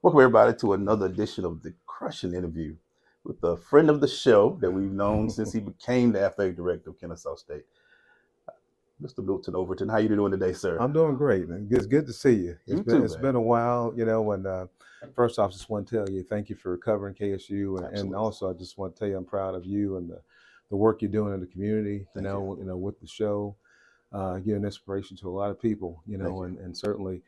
Welcome everybody to another edition of the Crushing Interview with a friend of the show that we've known since he became the athletic director of Kennesaw State, Mr. Milton Overton. How you doing today, sir? I'm doing great, man. It's good to see you. You too, It's man. been a while, and first off, just want to tell you thank you for covering KSU, and Absolutely. also I just want to tell you I'm proud of you and the work you're doing in the community. Thank you. With the show, you're an inspiration to a lot of people, Thank you. and certainly,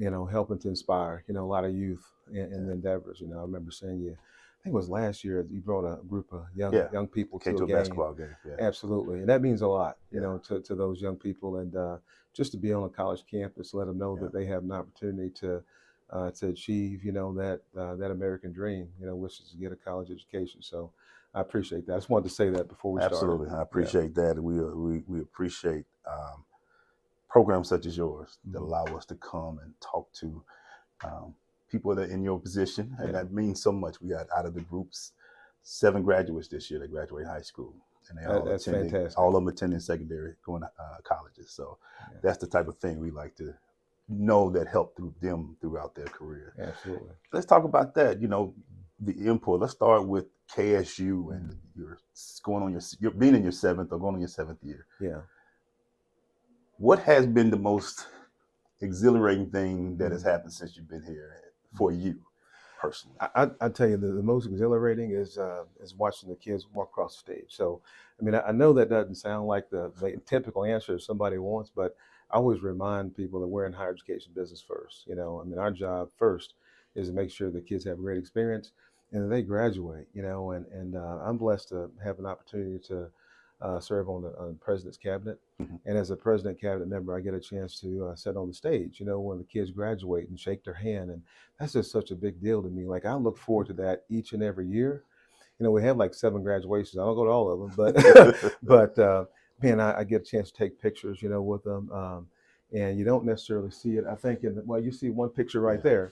helping to inspire, a lot of youth in Yeah. the endeavors. I remember seeing you. I think it was last year you brought a group of Yeah. young people Came to to a a game. basketball game. Yeah. Absolutely, and that means a lot, Yeah. to those young people, and just to be on a college campus, let them know Yeah. that they have an opportunity to achieve, that American dream, which is to get a college education. So, I appreciate that. I just wanted to say that before we started. Absolutely. I Yeah. appreciate that. We appreciate programs such as yours that Mhm. allow us to come and talk to um, people that are in your position, and Yeah. that means so much. We got out of the groups 7 graduates this year that graduated high school, and That's all fantastic. of them attending secondary, going to colleges. So Yeah. that's the type of thing we like to know that helped through them throughout their career. Absolutely. Let's talk about that. The input. Let's start with KSU, and Mhm. you're being in your 7th or going on your 7th year. Yeah. What has been the most exhilarating thing that has Mhm. happened since you've been here for you personally? I tell you, the most exhilarating is watching the kids walk across the stage. So, I mean, I know that doesn't sound like the typical answer somebody wants, but I always remind people that we're in higher education business first. I mean, our job first is to make sure the kids have a great experience and that they graduate. And I'm blessed to have an opportunity to serve on the president's cabinet. Mhm. And as a president cabinet member, I get a chance to sit on the stage, when the kids graduate and shake their hand. And that's just such a big deal to me. Like I look forward to that each and every year. We have like 7 graduations. I don't go to all of them, but man, I get a chance to take pictures, with them, and you don't necessarily see it. I think well, you see one picture right Yeah.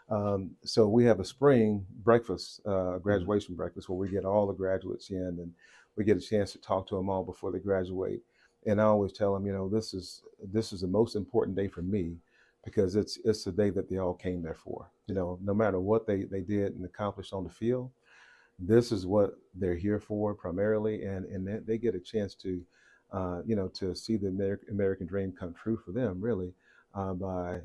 there. So we have a spring breakfast, Mhm. graduation breakfast, where we get all the graduates in, and we get a chance to talk to them all before they graduate. And I always tell them, this is the most important day for me because it's the day that they all came there for. No matter what they did and accomplished on the field, this is what they're here for primarily, and they get a chance to, to see the American dream come true for them, really, by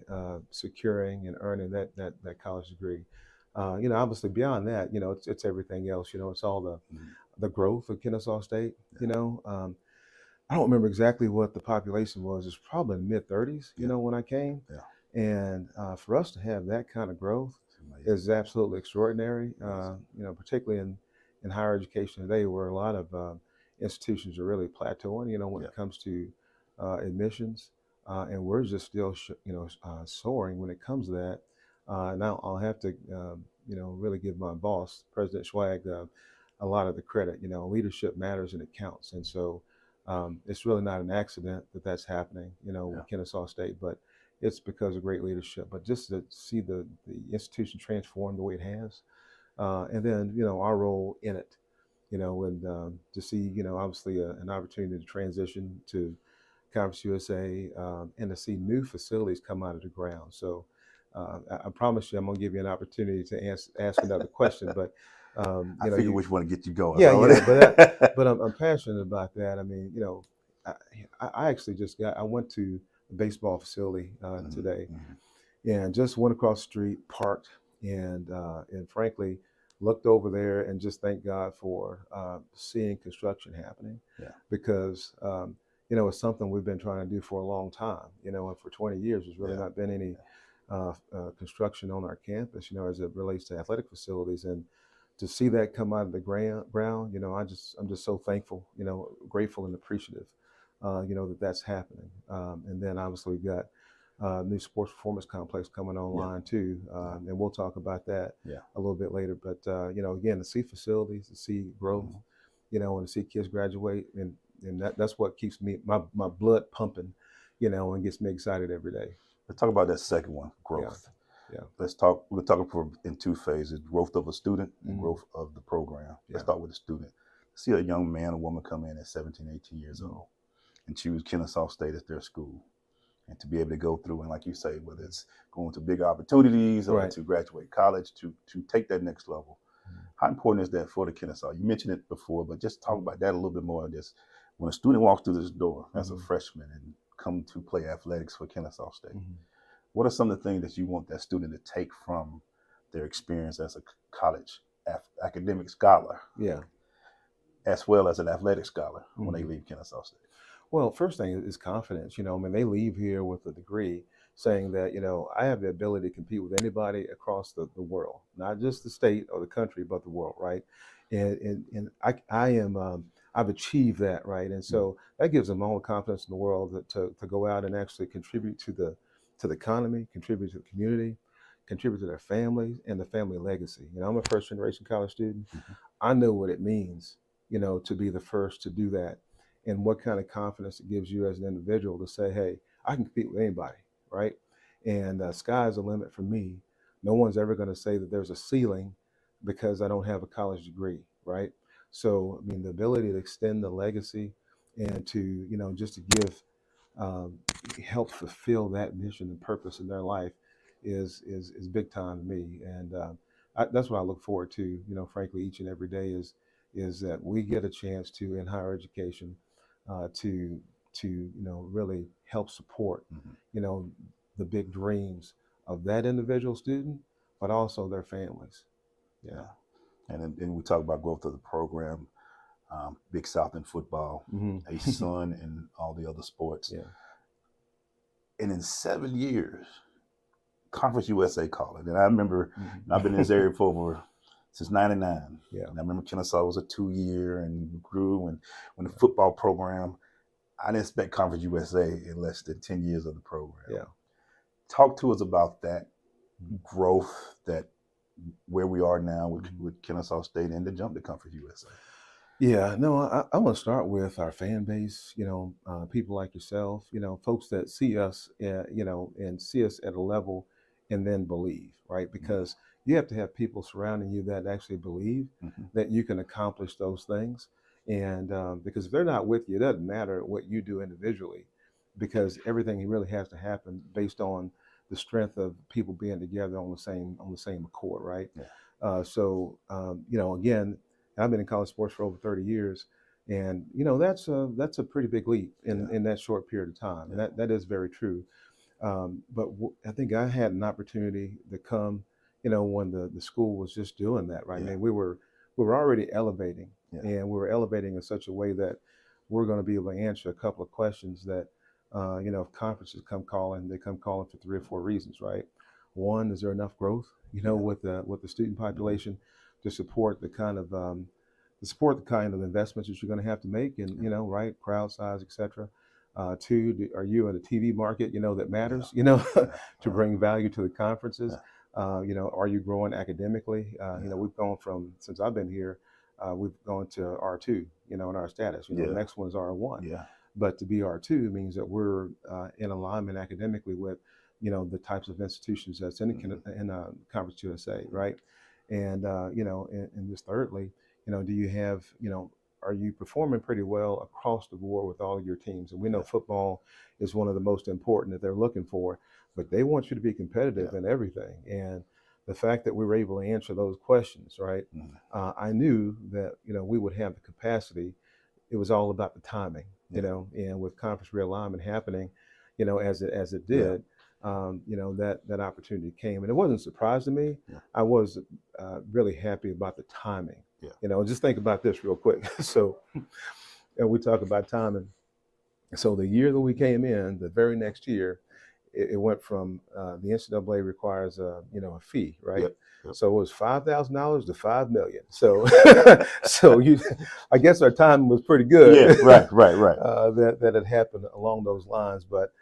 securing and earning that college degree. Obviously beyond that, it's everything else. It's all Mhm. the growth of Kennesaw State. Yeah. I don't remember exactly what the population was. It's probably in the mid 30s, Yeah. when I came. Yeah. And for us to have that kind of growth It's amazing. is absolutely extraordinary, Amazing. particularly in higher education today, where a lot of institutions are really plateauing, when Yeah. it comes to admissions. And we're just still, soaring when it comes to that. Now I'll have to, really give my boss, President Schwag, a lot of the credit. Leadership matters and it counts. And so it's really not an accident that that's happening, Yeah. with Kennesaw State, but it's because of great leadership. But just to see the institution transform the way it has, and then our role in it, and to see obviously an opportunity to transition to Conference USA, and to see new facilities come out of the ground. So I promise you, I'm gonna give you an opportunity to ask another question, but I figure which one to get you going. yeah, So but I'm passionate about that. I mean, I, I actually I went to the baseball facility Mhm. today Mhm. and just went across the street, parked, and frankly looked over there and just thank God for seeing construction happening, Yeah. because it's something we've been trying to do for a long time. And for 20 years, there's really Yeah. not been any construction on our campus. As it relates to athletic facilities, and to see that come out of the ground, I'm just so thankful, grateful and appreciative, that's happening. And then obviously we've got new sports performance complex coming Yeah. online too, Yeah. and we'll talk about that Yeah. a little bit later. But again, to see facilities, to see growth, Mhm. and to see kids graduate, and that's what keeps my blood pumping, and gets me excited every day. Let's talk about that second one, Yeah, growth. yeah, Let's talk. We're talking for in 2 phases: growth of a student and mm, growth of the program. Let's yeah, start with the student. See a young man or woman come in at 17, 18 years mm, old and choose Kennesaw State as their school. and to be able to go through and, like you say, whether it's going to bigger opportunities or Right. to graduate college, to take that next level. How important is that for the Kennesaw? You mentioned it before, but just talk about that a little bit more. Just when a student walks through this door as a freshman and come to play athletics for Kennesaw State, what are some of the things that you want that student to take from their experience as a college academic scholar, Yeah. as well as an athletic scholar when they leave Kennesaw State? Well, first thing is confidence. I mean, they leave here with a degree saying that, I have the ability to compete with anybody across the world, not just the state or the country, but the world, right? And I am, I've achieved that, right? And so that gives them all the confidence in the world to go out and actually contribute to the economy, contribute to the community, contribute to their families and the family legacy. I'm a first generation college student. I know what it means, to be the first to do that, and what kind of confidence it gives you as an individual to say, hey, I can compete with anybody, right? And sky's the limit for me. No one's ever going to say that there's a ceiling because I don't have a college degree, right? So, I mean, the ability to extend the legacy and to, just to give, um, help fulfill that mission and purpose in their life is big time to me. And that's what I look forward to, frankly, each and every day is that we get a chance to, in higher education, to really help support the big dreams of that individual student, but also their families. Yeah. And then we talk about growth of the program, Big South in football, a son in all the other sports. Yeah. And in 7 years, Conference USA called it. And I remember I've been in this area for since '99. Yeah. And I remember Kennesaw was a 2-year and grew. And when the football program, I didn't expect Conference USA in less than 10 years of the program. Yeah. Talk to us about that growth, that where we are now with Kennesaw State and the jump to Conference USA. Yeah, no, I want to start with our fan base, people like yourself, folks that see us, and see us at a level and then believe, right? Because you have to have people surrounding you that actually believe that you can accomplish those things. And because if they're not with you, it doesn't matter what you do individually, because everything really has to happen based on the strength of people being together on the same accord, right? Yeah. Again, I've been in college sports for over 30 years, and that's a pretty big leap in that short period of time. And that is very true. But I think I had an opportunity to come, when the school was just doing that, right? I mean, we were already elevating, and we were elevating in such a way that we're going to be able to answer a couple of questions that, if conferences come calling, they come calling for 3 or 4 reasons, right? One, is there enough growth, with the student population to support the kind of investments that you're going to have to make, and right, crowd size, etc. 2, are you in a TV market that matters, to bring value to the conferences? Are you growing academically? We've gone from, since I've been here, we've gone to R2, in our status. The next one is R1. Yeah. But to be R2 means that we're in alignment academically with the types of institutions that's in Conference USA, right? And and just thirdly, do you have are you performing pretty well across the board with all of your teams? And we know football is one of the most important that they're looking for, but they want you to be competitive in everything. And the fact that we were able to answer those questions, right? I knew that we would have the capacity. It was all about the timing, and with conference realignment happening, as it did. That opportunity came, and it wasn't a surprise to me. I was really happy about the timing. Just think about this real quick. So, we talk about timing. So the year that we came in, the very next year, it went from the NCAA requires a fee, right? Yep. So it was $5,000 to $5 million. So I guess our time was pretty good. Yeah, right. That had happened along those lines, but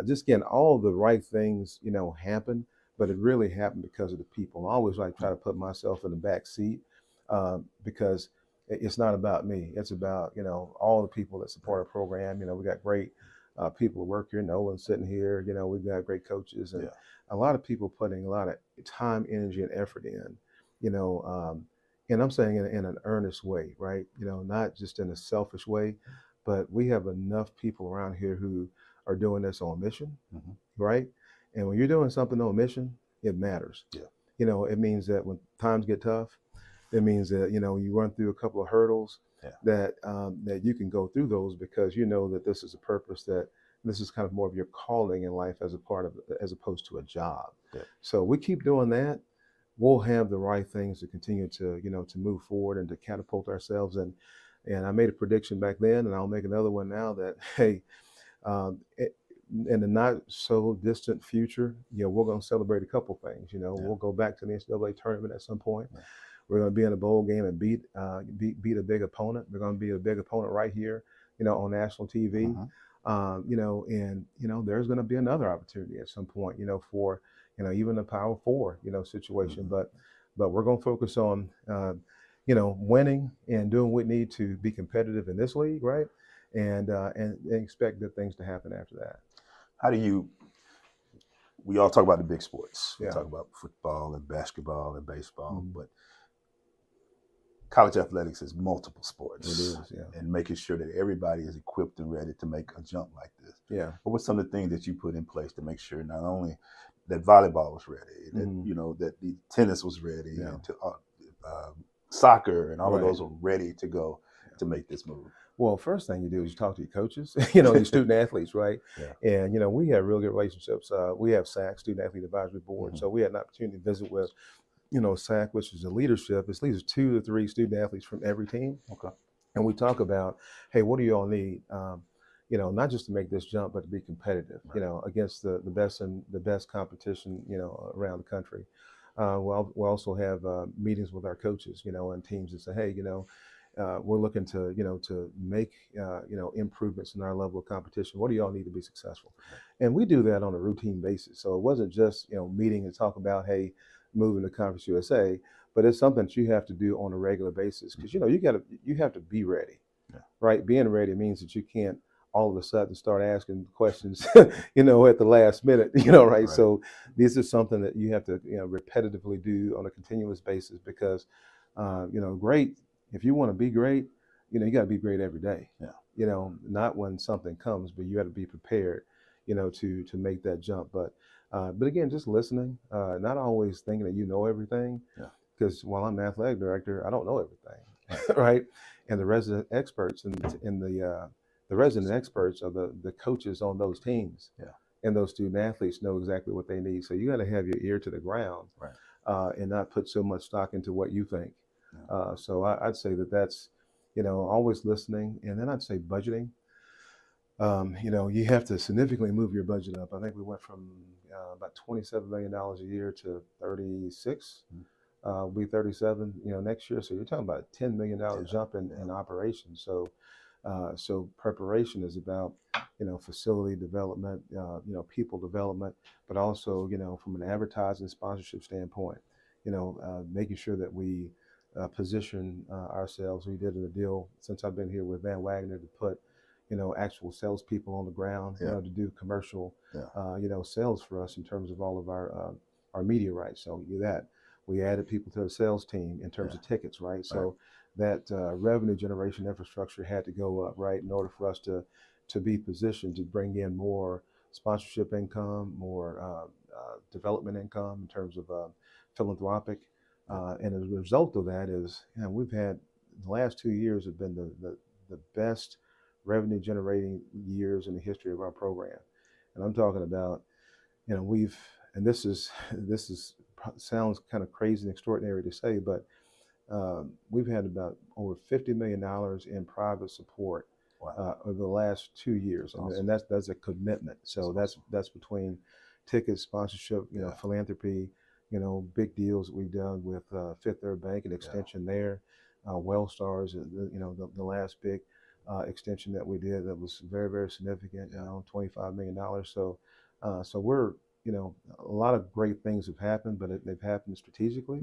just again, all the right things happened, but it really happened because of the people. I always try to put myself in the back seat because it's not about me. It's about all the people that support our program. We got great people who work here. Nolan sitting here. We've got great coaches and a lot of people putting a lot of time, energy, and effort in. And I'm saying in an earnest way, right? Not just in a selfish way, but we have enough people around here who are doing this on mission, Mm-hmm. right? And when you're doing something on mission, it matters. Yeah. It means that when times get tough, it means that you run through a couple of hurdles, Yeah. that you can go through those because you know that this is a purpose, that this is kind of more of your calling in life as opposed to a job. Yeah. So we keep doing that. We'll have the right things to continue to to move forward and to catapult ourselves. And I made a prediction back then, and I'll make another one now that hey, in the not so distant future, we're going to celebrate a couple things. We'll go back to the NCAA tournament at some point. Yeah. We're going to be in a bowl game and beat a big opponent. We're going to be a big opponent right here, on national TV. And there's going to be another opportunity at some point, for even the Power Four, situation. Mm-hmm. But we're going to focus on winning and doing what we need to be competitive in this league, right? And expect good things to happen after that. We all talk about the big sports. We Yeah. talk about football and basketball and baseball, Mhm. but college athletics is multiple sports. It is, yeah. And making sure that everybody is equipped and ready to make a jump like this. Yeah. What were some of the things that you put in place to make sure not only that volleyball was ready, that Mhm. that the tennis was ready, Yeah. and to, soccer and all of Right. those were ready to go to make this move? Well, first thing you do is you talk to your coaches, your student athletes, right? Yeah. And we have real good relationships. We have SAC, Student Athlete Advisory Board. Mhm. So we had an opportunity to visit with, SAC, which is the leadership. It leads 2 to 3 student athletes from every team. Okay. And we talk about, hey, what do you all need? Not just to make this jump, but to be competitive, Right. against the best and the best competition, around the country. We'll also have meetings with our coaches, and teams that say, hey, we're looking to, to make, improvements in our level of competition. What do y'all need to be successful? And we do that on a routine basis. So it wasn't just, meeting and talk about, hey, moving to Conference USA, but it's something that you have to do on a regular basis because, you have to be ready, right? Being ready means that you can't all of a sudden start asking questions, at the last minute, right? Right. So this is something that you have to, repetitively do on a continuous basis because, great. If you want to be great, you got to be great every day. Yeah. Not when something comes, but you got to be prepared, to make that jump. But again, just listening, not always thinking that you know everything. Yeah. Because while I'm the athletic director, I don't know everything, right? And the resident experts and the resident experts are the coaches on those teams. Yeah. And those student athletes know exactly what they need. So you got to have your ear to the ground, Right. and not put so much stock into what you think. Yeah. So I'd say that's, always listening. And then I'd say budgeting. You have to significantly move your budget up. I think we went from about $27 million a year to 36. We'll be 37, next year. So you're talking about a $10 million jump in operations. So preparation is about, facility development, people development, but also, from an advertising sponsorship standpoint, making sure that we position ourselves. We did a deal since I've been here with Van Wagner to put, actual salespeople on the ground, to do commercial, sales for us in terms of all of our media rights. So we added people to the sales team in terms of tickets, right? So that revenue generation infrastructure had to go up, right, in order for us to be positioned to bring in more sponsorship income, more development income in terms of philanthropic. And as a result of that is, we've had the last 2 years have been the best revenue generating years in the history of our program. And I'm talking about, and this sounds kind of crazy and extraordinary to say, but we've had about over $50 million in private support over the last 2 years. Awesome. And that's a commitment. So that's between tickets, sponsorship, philanthropy, big deals that we've done with Fifth Third Bank and extension there, Wellstars, the last big extension that we did that was very, very significant, $25 million. So we're, a lot of great things have happened, but they've happened strategically,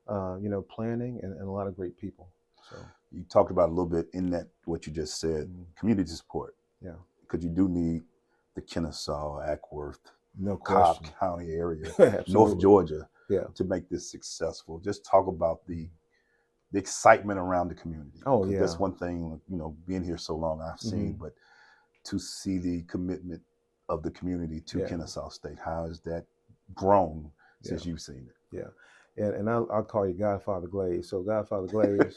planning and a lot of great people. So you talked about a little bit in that, what you just said, community support. Yeah. Because you do need the Kennesaw, Ackworth, Cobb County area, Absolutely. North Georgia, Yeah. to make this successful. Just talk about the excitement around the community. Oh, yeah. That's one thing, being here so long I've seen, but to see the commitment of the community to Yeah. Kennesaw State? How has that grown since Yeah. you've seen it? Yeah. And I'll call you Godfather Glaze. So Godfather Glaze,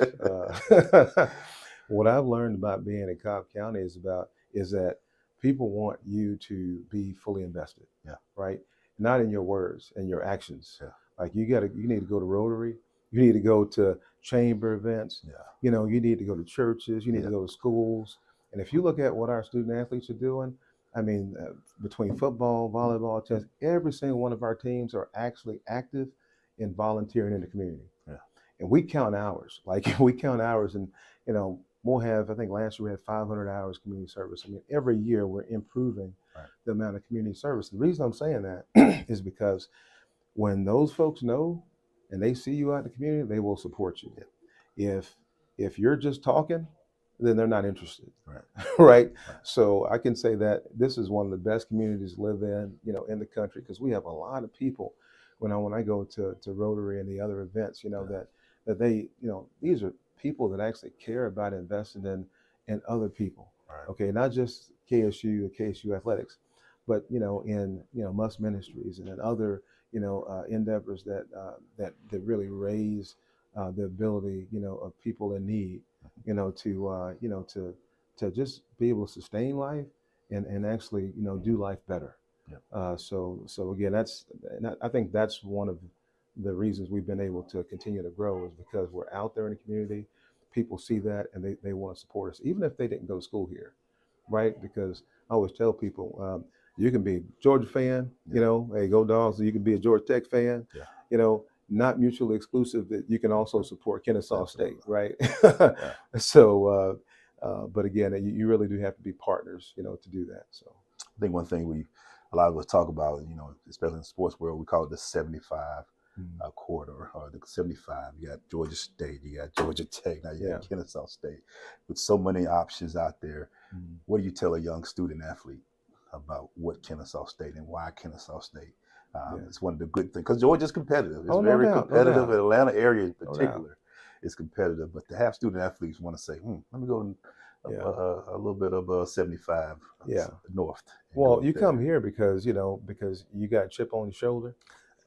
what I've learned about being in Cobb County is that people want you to be fully invested. Yeah. Right. Not in your words and your actions. Yeah. Like you need to go to Rotary. You need to go to chamber events. Yeah. You need to go to churches. You need Yeah. to go to schools. And if you look at what our student athletes are doing, I mean, between football, volleyball, tennis, every single one of our teams are actually active in volunteering in the community. Yeah. And we count hours. Like we count hours, and we'll have. I think last year we had 500 hours community service. I mean, every year we're improving the amount of community service. The reason I'm saying that is because when those folks know and they see you out in the community, they will support you. Yeah. If you're just talking, then they're not interested. Right. Right. So I can say that this is one of the best communities to live in, in the country, because we have a lot of people when I go to Rotary and the other events, that they, these are people that actually care about investing in other people. Right. Okay. Not just KSU or KSU Athletics, but, in, Must Ministries and in other, endeavors that really raise the ability, of people in need, to just be able to sustain life and actually, do life better. Yeah. So again, I think that's one of the reasons we've been able to continue to grow, is because we're out there in the community. People see that and they want to support us, even if they didn't go to school here, right? Because I always tell people, you can be a Georgia fan, hey, go Dogs. You can be a Georgia Tech fan, not mutually exclusive, that you can also support Kennesaw State, right? Yeah. So, but again, you really do have to be partners, to do that. So I think one thing a lot of us talk about, especially in the sports world, we call it the 75 quarter, or the 75. You got Georgia State, you got Georgia Tech, now you got Kennesaw State. With so many options out there, what do you tell a young student athlete about what Kennesaw State and why Kennesaw State? It's one of the good things, because Georgia's competitive. It's very competitive. The Atlanta area in particular is competitive. But to have student athletes want to say, let me go a little bit of 75 north. Well, you come here because you got a chip on your shoulder,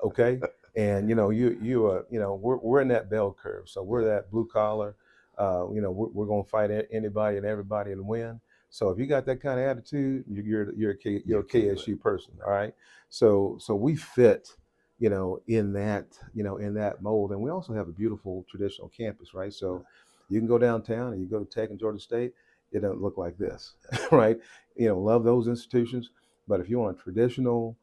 okay? And we're in that bell curve. So we're that blue collar. We're gonna fight anybody and everybody and win. So if you got that kind of attitude, you're a KSU person, all right? So we fit, in that mold, and we also have a beautiful traditional campus, right? So you can go downtown and you go to Tech and Georgia State, it doesn't look like this, right? Love those institutions, but if you want a traditional,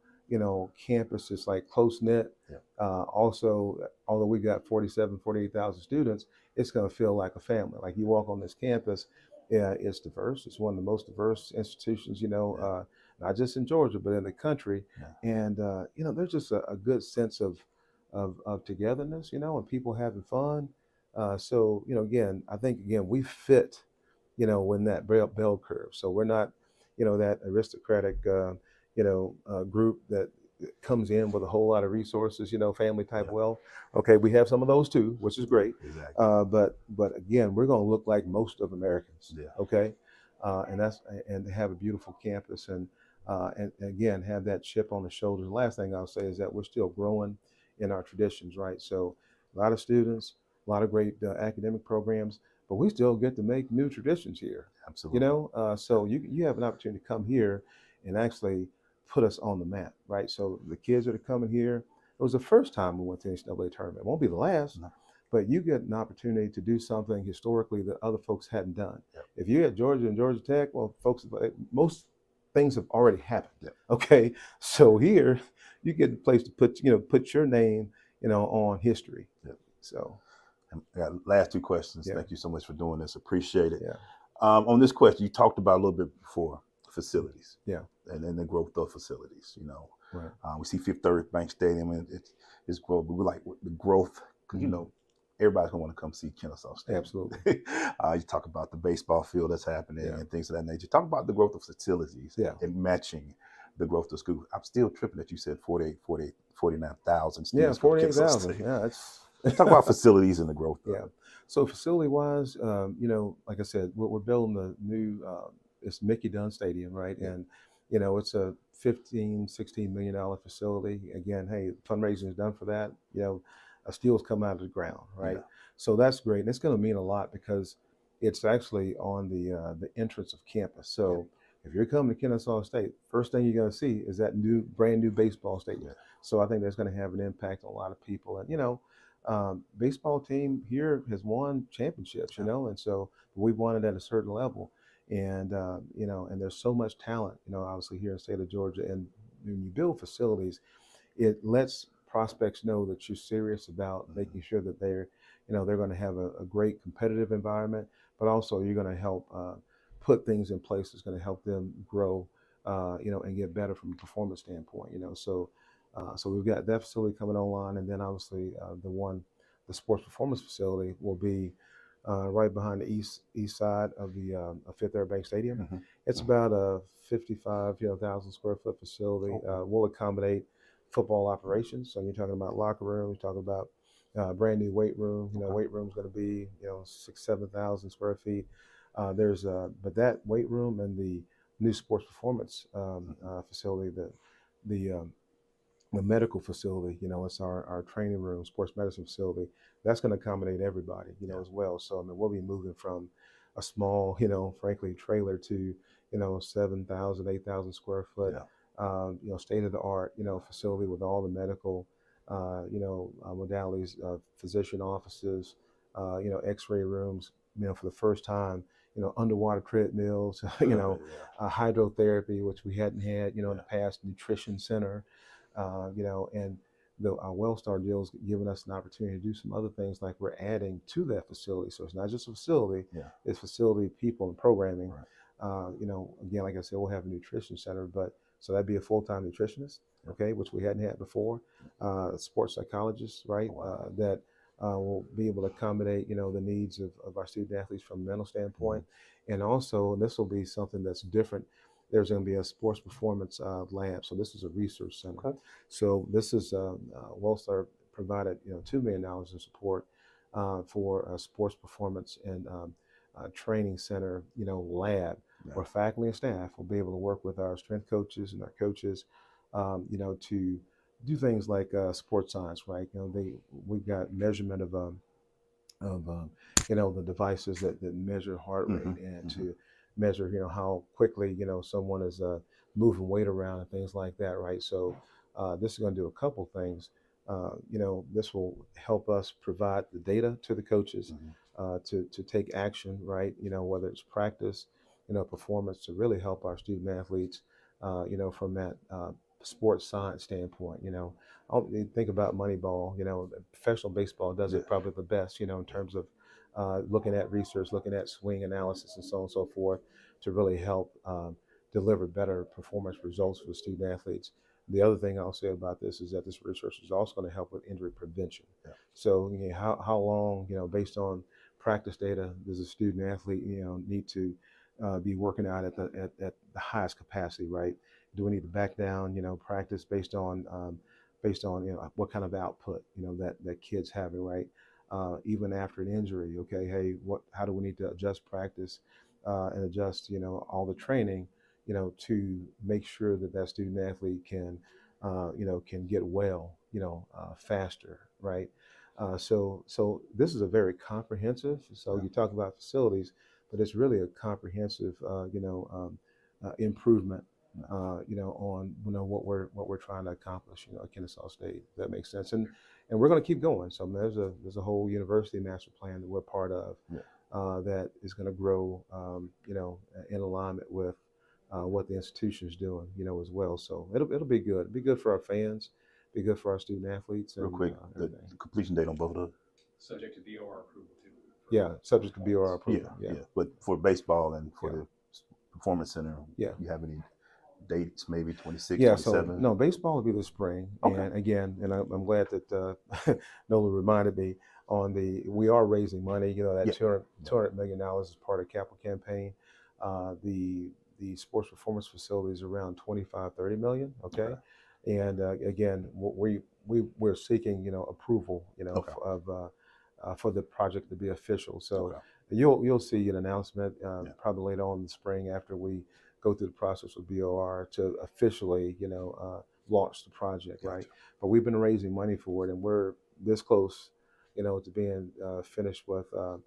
campus, it's like close knit. Also, although we got 48,000 students, it's going to feel like a family. Like you walk on this campus, it's diverse. It's one of the most diverse institutions, not just in Georgia, but in the country. And, there's just a good sense of togetherness, and people having fun. So, again, I think, we fit, in that bell curve. So we're not, that aristocratic, group that comes in with a whole lot of resources, family type wealth. Okay, we have some of those too, which is great. Exactly. But again, we're going to look like most of Americans. Okay, and to have a beautiful campus and again have that chip on the shoulder. The last thing I'll say is that we're still growing in our traditions, right? So a lot of students, a lot of great academic programs, but we still get to make new traditions here. Absolutely. So you have an opportunity to come here and actually put us on the map, right? So the kids that are coming here, it was the first time we went to the NCAA tournament. It won't be the last, but you get an opportunity to do something historically that other folks hadn't done. If you're at Georgia and Georgia Tech, well, folks, most things have already happened. Okay, so here you get a place to put your name, on history. So, last two questions. Thank you so much for doing this. Appreciate it. Yeah. On this question, you talked about a little bit before facilities. And then the growth of facilities. Right. We see Fifth Third Bank Stadium, and it's growth. But we like the growth because everybody's gonna want to come see Kennesaw State. Absolutely. You talk about the baseball field that's happening and things of that nature. Talk about the growth of facilities and matching the growth of school. I'm still tripping that you said 49,000 students. 48,000. Let's talk about facilities and the growth. So facility-wise, like I said, we're building the new it's Mickey Dunn Stadium, right? And it's a $15-16 million facility. Again, hey, fundraising is done for that. Steel's come out of the ground, right? Yeah. So that's great, and it's going to mean a lot because it's actually on the entrance of campus. So if you're coming to Kennesaw State, first thing you're going to see is that brand new baseball stadium. Yeah. So I think that's going to have an impact on a lot of people. And baseball team here has won championships, and so we've won it at a certain level. And and there's so much talent, obviously here in the state of Georgia. And when you build facilities, it lets prospects know that you're serious about making sure that they're going to have a great competitive environment, but also you're going to help put things in place that's going to help them grow, and get better from a performance standpoint. So we've got that facility coming online, and then obviously the sports performance facility will be right behind the east side of the Fifth Third Bank Stadium. It's about a 55,000 square foot facility. Will accommodate football operations. So you're talking about locker room, you're talking about brand new weight room. Weight room's going to be 6,000-7,000 square feet. But that weight room and the new sports performance facility, the medical facility, it's our training room, sports medicine facility. That's going to accommodate everybody, as well. So we'll be moving from a small, frankly, trailer to 7,000, 8,000 square foot, state of the art, facility with all the medical, modalities, physician offices, X-ray rooms, for the first time, underwater treadmills, hydrotherapy, which we hadn't had, in the past, nutrition center, and our WellStar deal is giving us an opportunity to do some other things like we're adding to that facility. So it's not just a facility, it's facility, people, and programming. Again, like I said, we'll have a nutrition center, but so that'd be a full-time nutritionist, which we hadn't had before, sports psychologist, right? That will be able to accommodate, the needs of our student athletes from a mental standpoint. And also, this will be something that's different. There's going to be a sports performance lab. So this is a research center. So this is WellStar provided $2 million in support for a sports performance and training center lab where faculty and staff will be able to work with our strength coaches and our coaches to do things like sports science, right? We've got measurement of the devices that measure heart rate and to measure how quickly someone is moving weight around and things like that, right? So this is going to do a couple things. This will help us provide the data to the coaches to take action, right? Whether it's practice, performance, to really help our student athletes, from that sports science standpoint. You think about Moneyball. Professional baseball does it probably the best. In terms of looking at research, looking at swing analysis, and so on and so forth, to really help deliver better performance results for student athletes. The other thing I'll say about this is that this research is also going to help with injury prevention. So how long, based on practice data, does a student athlete, need to be working out at the highest capacity, right? Do we need to back down, practice based on what kind of output, that kid's having, right? Even after an injury, hey, how do we need to adjust practice and adjust, all the training, to make sure that student athlete can get well, faster, right? So this is a very comprehensive. So you talk about facilities, but it's really a comprehensive, improvement, on what we're trying to accomplish, at Kennesaw State. If that makes sense, and we're going to keep going. So there's a whole university master plan that we're part of, that is going to grow, in alignment with what the institution is doing, as well. So it'll be good. It'll be good for our fans, be good for our student athletes. Real quick, the completion date on both of those? Subject to BOR approval too. Yeah, subject to BOR approval. Yeah. But for baseball and for the performance center, you have any dates? Maybe 26, 27? So no, baseball will be this spring. And again, I'm glad that Nolan reminded me we are raising money. That $200 million is part of capital campaign. The sports performance facility is around 25-30 million. And again, we're seeking approval for the project to be official. So you'll see an announcement probably later on in the spring after we go through the process with BOR to officially, launch the project, right? Gotcha. But we've been raising money for it, and we're this close, to being finished with of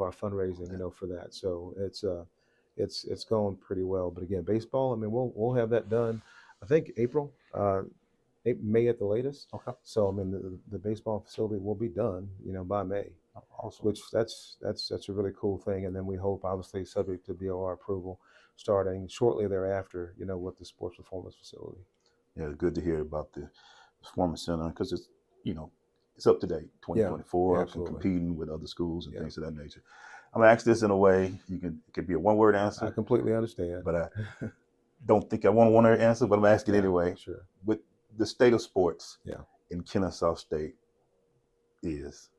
our fundraising, for that. So it's going pretty well. But again, baseball, I mean, we'll have that done. I think April, May at the latest. Okay. So I mean, the baseball facility will be done, by May. Awesome. Which that's a really cool thing. And then we hope, obviously, subject to BOR approval, starting shortly thereafter, with the sports performance facility. Yeah, good to hear about the performance center because it's it's up to date, 2024, and competing with other schools and things of that nature. I'm gonna ask this in a way it could be a one-word answer. I completely understand, but I don't think I want a one-word answer. But I'm asking anyway. Sure. With the state of sports, Yeah. in Kennesaw State is,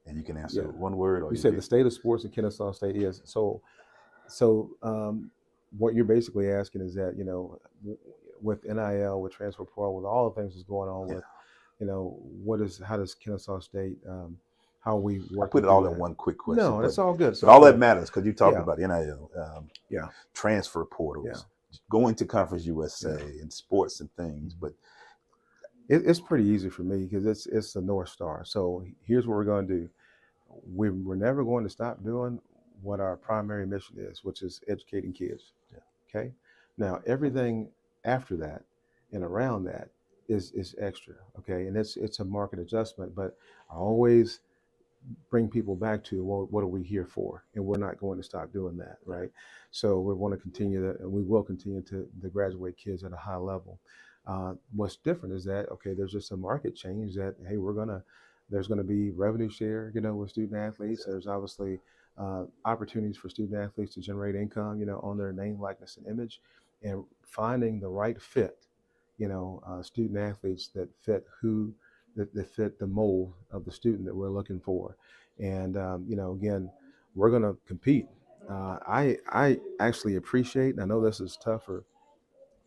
and you can answer one word or you said the state of sports in Kennesaw State is so. What you're basically asking is that with NIL, with transfer portal, with all the things that's going on with, how does Kennesaw State, how we work? I put it all in one quick question. No, that's all good. But all that matters because you talked about NIL, transfer portals, going to Conference USA and sports and things. But it's pretty easy for me because it's the North Star. So here's what we're going to do. We're never going to stop doing what our primary mission is, which is educating kids. Yeah. Okay. Now everything after that and around that is extra. Okay. And it's a market adjustment, but I always bring people back to, well, what are we here for? And we're not going to stop doing that. Right. So we want to continue that, and we will continue to graduate kids at a high level. What's different is that, okay, there's just a market change that, hey, there's going to be revenue share, with student athletes. There's obviously opportunities for student athletes to generate income, on their name, likeness, and image, and finding the right fit, student athletes that fit that fit the mold of the student that we're looking for. And, again, we're going to compete. I actually appreciate, and I know this is tough for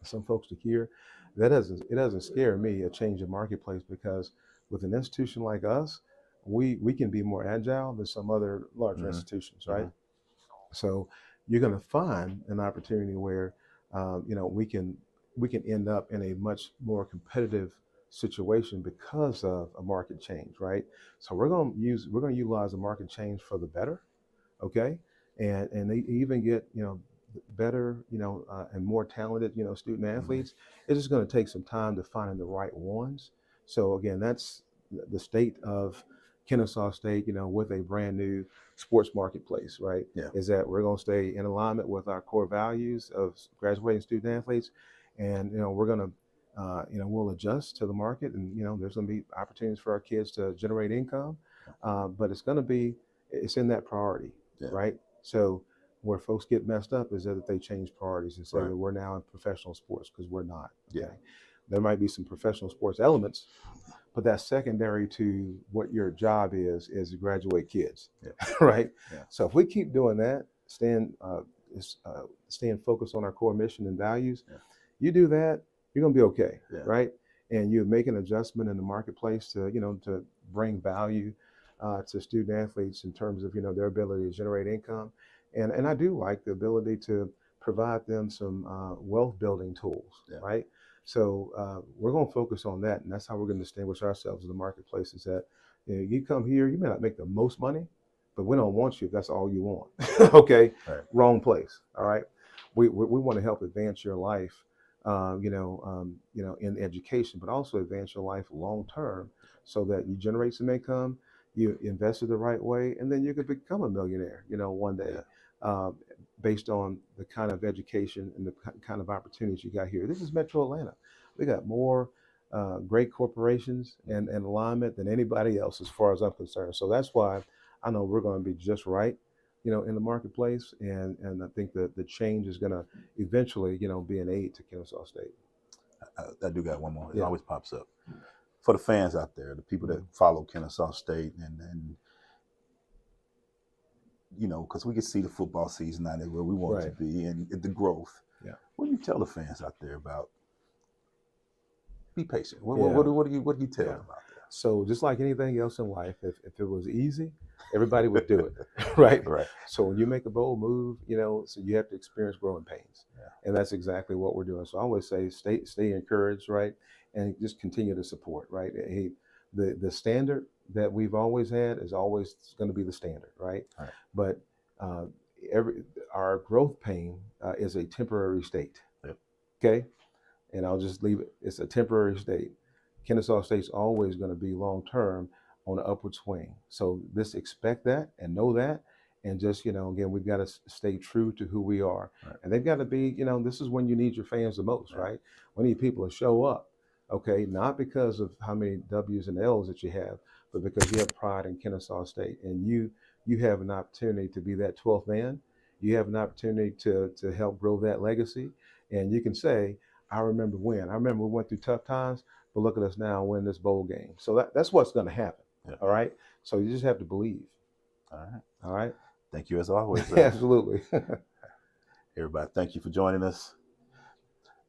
some folks to hear, it doesn't scare me, a change in marketplace, because with an institution like us, we can be more agile than some other larger institutions, right? So you're going to find an opportunity where, we can end up in a much more competitive situation because of a market change, right? So we're going to utilize the market change for the better, okay? And they even get, better, and more talented, student athletes. It's just going to take some time to find the right ones. So again, that's the state of Kennesaw State, with a brand new sports marketplace, right? Yeah. Is that we're going to stay in alignment with our core values of graduating student athletes, and we're going to, we'll adjust to the market, and there's going to be opportunities for our kids to generate income, but it's in that priority, right? So where folks get messed up is that they change priorities and say that we're now in professional sports, because we're not. Okay? Yeah. There might be some professional sports elements, but that's secondary to what your job is to graduate kids, right? Yeah. So if we keep doing that, staying focused on our core mission and values, you do that, you're gonna be okay, right? And you make an adjustment in the marketplace to to bring value to student athletes in terms of their ability to generate income, and I do like the ability to provide them some wealth building tools, right? So we're going to focus on that, and that's how we're going to distinguish ourselves in the marketplace. Is that you come here, you may not make the most money, but we don't want you if that's all you want. Okay, wrong place. All right, we want to help advance your life, in education, but also advance your life long term, so that you generate some income, you invest it the right way, and then you could become a millionaire, one day. Based on the kind of education and the kind of opportunities you got here. This is Metro Atlanta. We got more great corporations and alignment than anybody else, as far as I'm concerned. So that's why I know we're going to be just right, in the marketplace. And I think that the change is going to eventually, be an aid to Kennesaw State. I do got one more. It always pops up. For the fans out there, the people that follow Kennesaw State and because we can see the football season out there where we want it to be and the growth. Yeah. What do you tell the fans out there about? Be patient. What do you tell them about that? So just like anything else in life, if it was easy, everybody would do it, right? Right. So when you make a bold move, so you have to experience growing pains, Yeah. and that's exactly what we're doing. So I always say, stay encouraged, right, and just continue to support, right. Hey, the standard that we've always had is always going to be the standard, right? Right. But our growth pain is a temporary state. Yep. Okay, and I'll just leave it. It's a temporary state. Kennesaw State's always going to be long term on an upward swing. So just expect that and know that. And just, again, we've got to stay true to who we are. Right. And they've got to be, this is when you need your fans the most, Yeah. right? We need people to show up, okay? Not because of how many W's and L's that you have, but because you have pride in Kennesaw State. And you have an opportunity to be that 12th man. You have an opportunity to help grow that legacy. And you can say, I remember when. I remember we went through tough times, but look at us now winning this bowl game. So that's what's going to happen. Yeah. All right. So you just have to believe. All right. All right. Thank you as always. Absolutely. Everybody, thank you for joining us.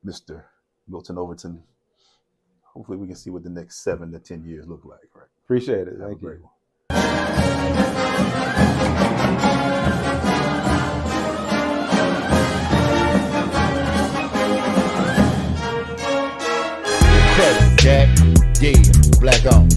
Mr. Milton Overton. Hopefully we can see what the next 7 to 10 years look like. Right. Appreciate it. Have Thank a great you. one. Jack, yeah, black on.